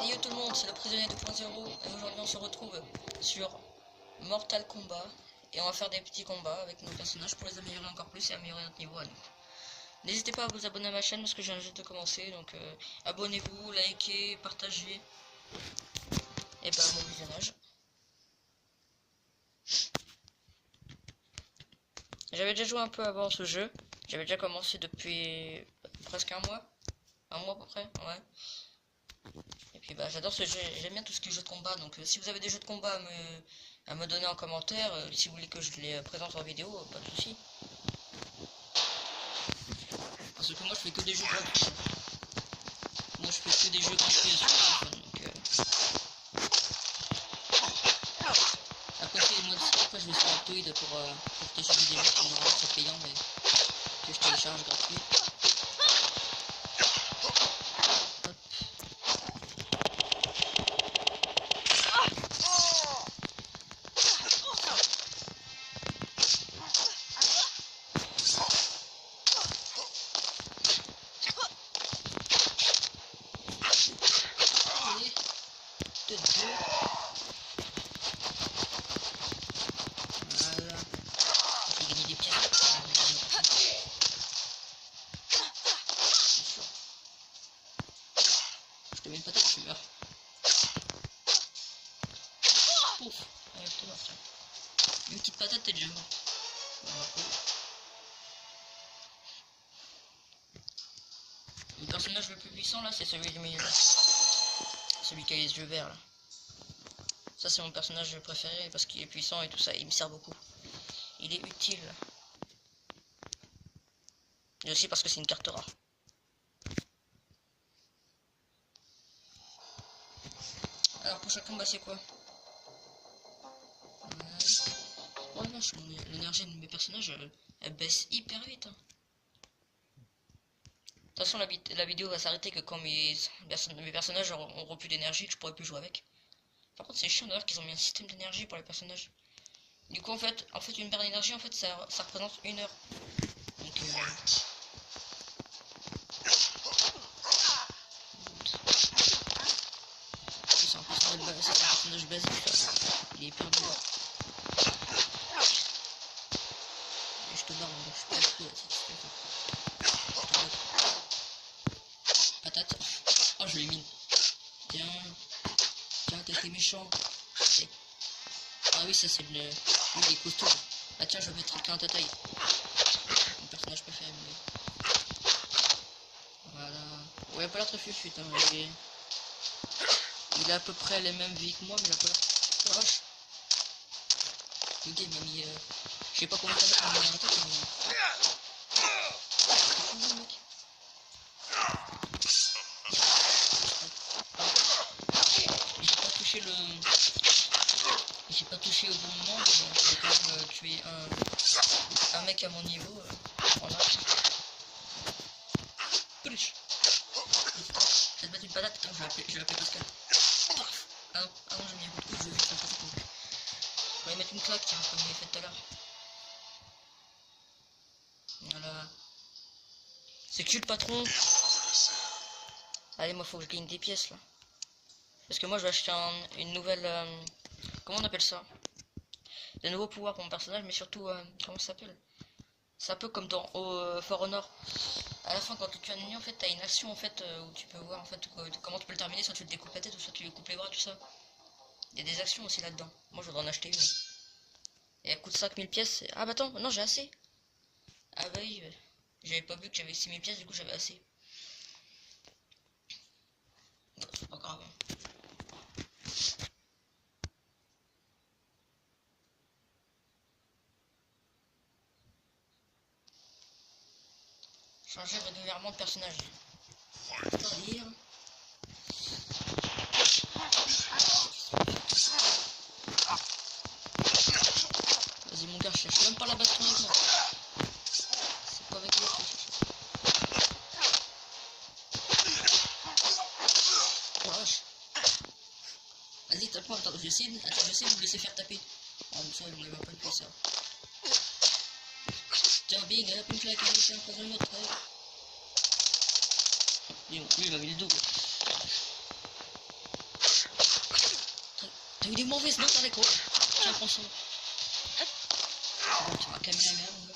Et yo tout le monde, c'est le prisonnier 2.0 et aujourd'hui on se retrouve sur Mortal Kombat et on va faire des petits combats avec nos personnages pour les améliorer encore plus et améliorer notre niveau à nous. N'hésitez pas à vous abonner à ma chaîne parce que je viens juste de commencer, donc abonnez-vous, likez, partagez et bah bon visionnage. J'avais déjà joué un peu avant ce jeu, j'avais déjà commencé depuis presque un mois à peu près, ouais. Et puis bah j'adore ce jeu, j'aime bien tout ce qui est jeu de combat, donc si vous avez des jeux de combat à me donner en commentaire, si vous voulez que je les présente en vidéo, pas de soucis. Parce que moi je fais que des jeux gratuits. Moi je fais que des jeux gratuits sur téléphone, donc après je vais sur Aptoid pour télécharger des jeux qui normalement c'est payant mais que je télécharge gratuit. Je te mets une patate, tu meurs. Ouf, allez, t'es mort, tiens. Une petite patate, t'es déjà mort. Le personnage le plus puissant là, c'est celui du milieu. Celui qui a les yeux verts là. Ça, c'est mon personnage préféré parce qu'il est puissant et tout ça, il me sert beaucoup. Il est utile. Et aussi parce que c'est une carte rare. Alors, prochain combat, c'est quoi? Oh vache, l'énergie de mes personnages, elle baisse hyper vite. Hein. De toute façon, la vidéo va s'arrêter que quand mes personnages auront plus d'énergie, que je pourrai plus jouer avec. Par contre, c'est chiant d'ailleurs qu'ils ont mis un système d'énergie pour les personnages. Du coup, en fait une barre d'énergie, en fait, ça représente 1 heure. Donc, c'est un personnage basique, ça. Il est hyper dur. Et je te barre, je suis pas trop là, si tu fais ça. Patate. Oh, je l'ai mis. Tiens, t'as été méchant. Ah oui, ça c'est le... Lui, il est costaud. Ah tiens, je vais mettre quelqu'un à ta taille. Mon personnage préféré, mon gars. Voilà. Ouais, il a pas l'air très fuite, hein. Il a à peu près les mêmes vies que moi, mais il a pas l'air... Oh vache. Le gars, il m'a mis... Je sais pas combien de temps il m'a mis en tête, mais... J'ai pas touché le... J'ai pas touché au bon moment, j'ai quand même tué un mec à mon niveau. Voilà. Pouliche. Je vais te mettre une patate, attends, je vais appeler Pascal. Ah non, j'ai mis un coup de coude, je vais faire un patate. Je vais mettre une claque, tiens, comme il a fait tout à l'heure. Voilà. C'est que le patron. Allez, moi faut que je gagne des pièces là. Parce que moi je vais acheter une nouvelle... comment on appelle ça? De nouveaux pouvoirs pour mon personnage, mais surtout... comment ça s'appelle? C'est un peu comme dans For Honor. À la fin, quand tu tues un ennemi, en fait, t'as une action en fait où tu peux voir en fait comment tu peux le terminer, soit tu le découpes la tête ou soit tu lui coupes les bras, tout ça. Il y a des actions aussi là-dedans. Moi, je voudrais en acheter une. Et elle coûte 5000 pièces. Ah bah attends, non, j'ai assez. Ah bah oui, j'avais pas vu que j'avais 6000 pièces, du coup j'avais assez. Bon, c'est pas grave. Hein. Changer régulièrement de personnage. C'est-à-dire... Vas-y mon gars, je cherche même pas la baston avec moi. C'est pas avec moi que je cherche. Oh vache. Vas-y, tape-moi, attends, j'essaie de vous laisser faire taper. Ah mais ça, il me lève pas depuis ça. Tiens, bing, elle a plus une claque, tiens, prends une autre. Lui, il m'a mis le double. eu des mauvaises notes à l'école. Tiens, prends ça. Bon, tu m'as calmé la merde, mon gars.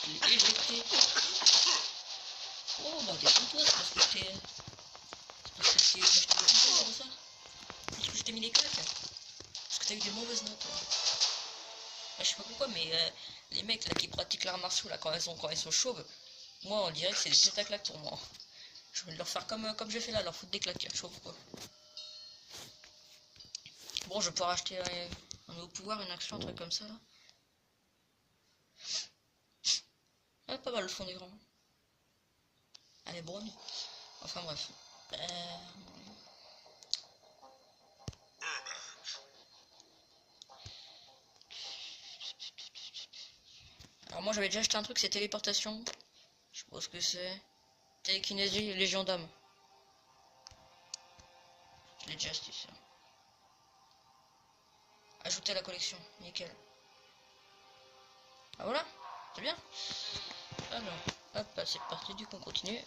Je l'ai éjecté. Oh, bah détends-toi, c'est parce que t'es... C'est parce que t'es... Bah, je t'ai défoncé, c'est pour ça. Parce que je t'ai mis les claques. Parce que t'as eu des mauvaises notes. Ouais. Bah, je sais pas pourquoi, mais les mecs là qui pratiquent l'art martiaux là, quand ils sont chauves, moi on dirait que c'est des têtes à claques pour moi. Je vais leur faire comme j'ai fait là, leur foutre des claques, chauve quoi. Bon, je vais pouvoir acheter un nouveau pouvoir, une action, un truc comme ça là. Ah, pas mal le fond d'écran. Allez, bonne. Enfin bref. Alors moi j'avais déjà acheté un truc, c'est téléportation. Je sais pas ce que c'est. Télékinésie, légion d'âme. Je l'ai déjà acheté ça. Ajouter à la collection, nickel. Ah voilà, c'est bien. Alors, hop, c'est parti, du coup on continue.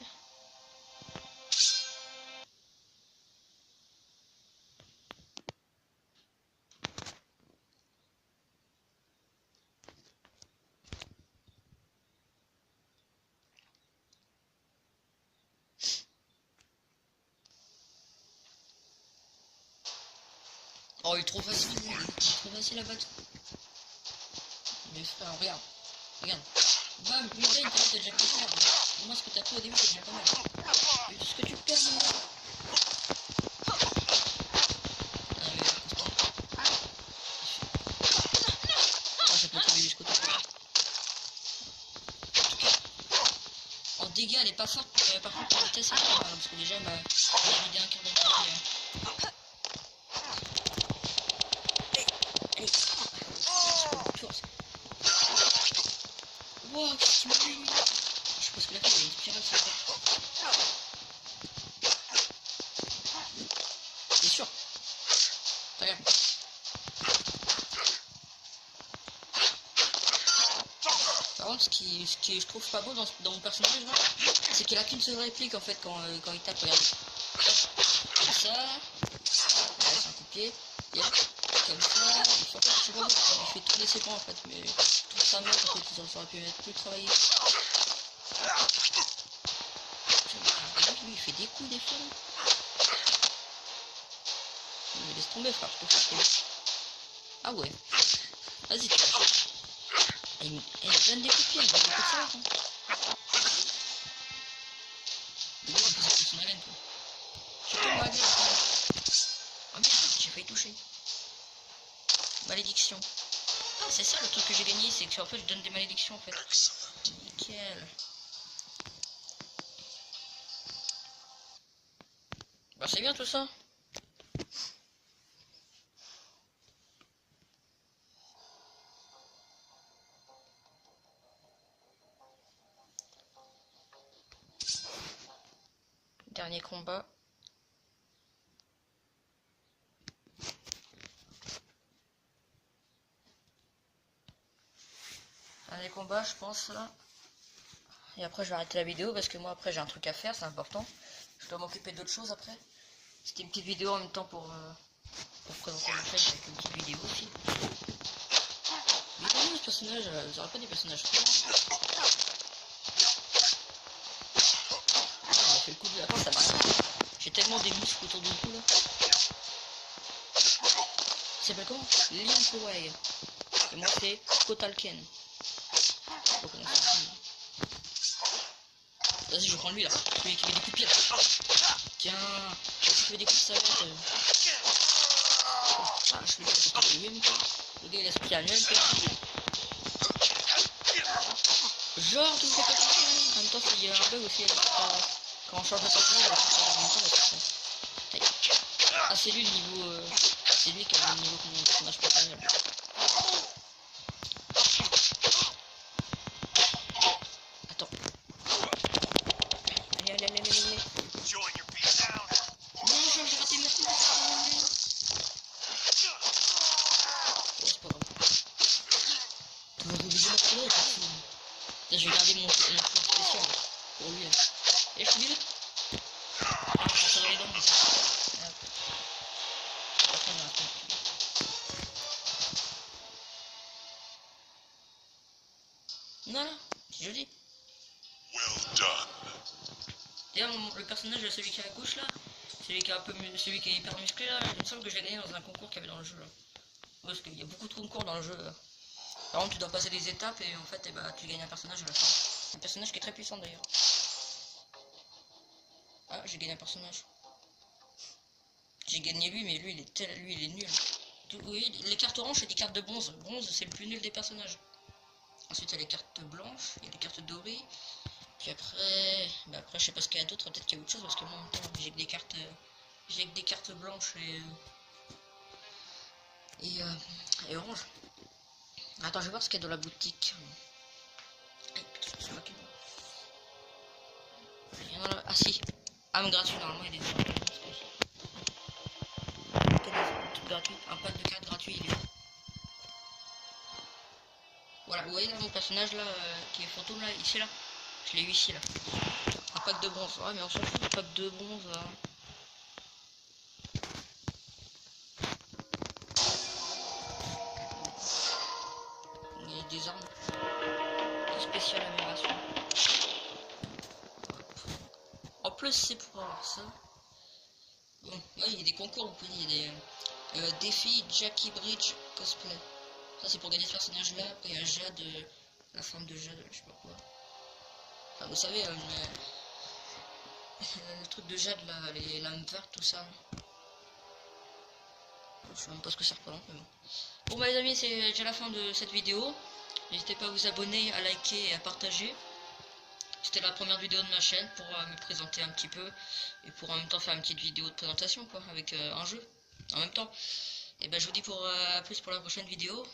Oh, il est trop facile, il est trop facile à battre. Mais frère, regarde, regarde. Bam, une brain, t'as déjà que faire. Moi, ce que t'as fait au début, c'est déjà pas mal. Et tout ce que tu perds, mon gars. Ah, mais oh, ça peut tomber jusqu'au top. En dégâts, elle est pas forte. Par contre, en vitesse, elle est pas mal. Parce que déjà, elle m'a vidé un quart de temps. Allez. Wow, qu'est-ce qu'il m'a fait, lui? Je pense que la fille, elle a une spirale sur la tête. C'est sûr. Regarde. Par contre, ce qui je trouve pas beau dans mon personnage, c'est qu'il a qu'une seule réplique en fait quand il tape. Regarde. Comme ça. Là, c'est un coup de pied. Et comme ça. Je sais pas pourquoi. Il fait tourner ses points en fait. Mais toute sa meute en fait, ils auraient pu mettre plus travailler. Lui, il fait des coups des fois. Mais laisse tomber, frère, je te fais. Ah ouais. Vas-y, tu vois. Elle donne des coups de pied, elle donne des coups de salaire. Le gars, il peut sortir son haleine, quoi. Je tombe à la gueule. Oh merde, j'ai failli toucher. Malédiction. Ah, c'est ça le truc que j'ai gagné, c'est que en fait, je donne des malédictions en fait. Nickel. Bah, c'est bien tout ça. Dernier combat. Dernier combat, je pense là. Et après, je vais arrêter la vidéo parce que moi, après, j'ai un truc à faire, c'est important. Je dois m'occuper d'autres choses après. C'était une petite vidéo en même temps pour présenter le fait avec une petite vidéo aussi. Mais comment ce personnage, vous aurez pas des personnages trop. Ah, il a fait le coup de la fin, ça m'a rien fait. J'ai tellement des muscles autour du cou là. Il s'appelle comment? Liam Poway. Et moi c'est Kotalken. Donc on s'en fout. Vas-y, je prends lui là. Celui qui fait des coups de pied. Tiens, celui qui fait des coups de savette. Ah, je suis là, c'est pas lui même quoi. Le gars il a ce pied à même quoi. Genre, tu me fais pas tout ça. En même temps, il y a un bug aussi. Quand on change de personnage, il va se faire en même temps. Ah, c'est lui le niveau. C'est lui qui a le niveau que mon personnage préféré. Attends. Allez. Non, j'ai raté ma coupe. C'est pas grave. Vous avez oublié notre lot, je vais garder mon spécial pour lui. Et je te dis. Ah, ça dans les dents. Luna là, c'est joli. Well done. D'ailleurs le personnage de celui qui est à gauche là, celui qui est un peu celui qui est hyper musclé là, il me semble que j'ai gagné dans un concours qu'il y avait dans le jeu là. Parce qu'il y a beaucoup de concours dans le jeu. Par contre tu dois passer des étapes et en fait tu gagnes un personnage à la fin. Un personnage qui est très puissant d'ailleurs. Ah j'ai gagné un personnage. J'ai gagné lui mais lui il est nul. Oui, les cartes oranges c'est des cartes de bronze. Bronze c'est le plus nul des personnages. Ensuite il y a les cartes blanches, il y a les cartes dorées. Puis après, après je sais pas ce qu'il y a d'autre, peut-être qu'il y a autre chose parce que moi en même temps j'ai que des cartes blanches et orange. Attends, je vais voir ce qu'il y a dans la boutique. Aïe, putain, je me suis fait rien dans la... Ah si, arme gratuite, normalement il y a des trucs gratuits, un pack de cartes gratuit il est là. Voilà, vous voyez là mon personnage là qui est fantôme là, ici là. Je l'ai eu ici là. Un pack de bronze. Ouais mais on s'en fout, un pack de bronze là. Il y a des armes. Des spéciales amélioration. En plus c'est pour avoir ça. Bon, ouais, il y a des concours, vous pouvez, il y a des défis Jackie Bridge cosplay. Ça c'est pour gagner ce personnage là. Après il y a Jade, la femme de Jade, je sais pas quoi. Enfin, vous savez, le truc de Jade là, les lames vertes, tout ça. Je sais même pas ce que ça représente, mais bon. Bon bah les amis, c'est déjà la fin de cette vidéo. N'hésitez pas à vous abonner, à liker et à partager. C'était la première vidéo de ma chaîne pour me présenter un petit peu et pour en même temps faire une petite vidéo de présentation quoi, avec un jeu en même temps. Et ben je vous dis à plus pour la prochaine vidéo.